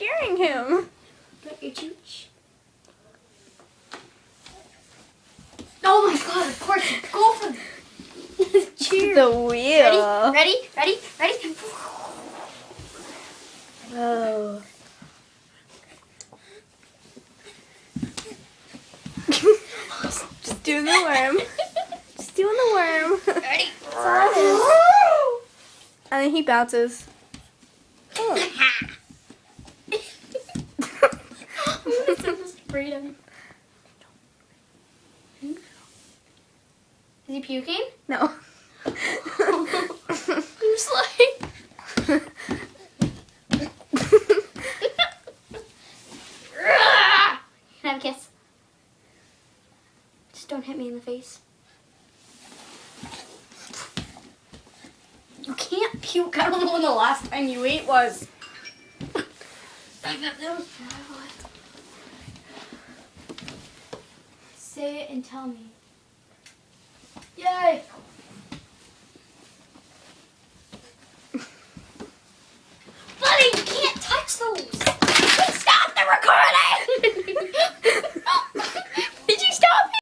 scaring him. Not your chooch. Oh my god, of course, go for the cheer. The wheel. Ready? Oh. Just doing the worm. Just doing the worm. Ready? That's all it is. And then he bounces. Oh. Freedom. Is he puking? No. I'm slide. Can I have a kiss? Just don't hit me in the face. You can't puke. I don't know when the last time you ate was. Say it and tell me. Yay! Buddy, you can't touch those!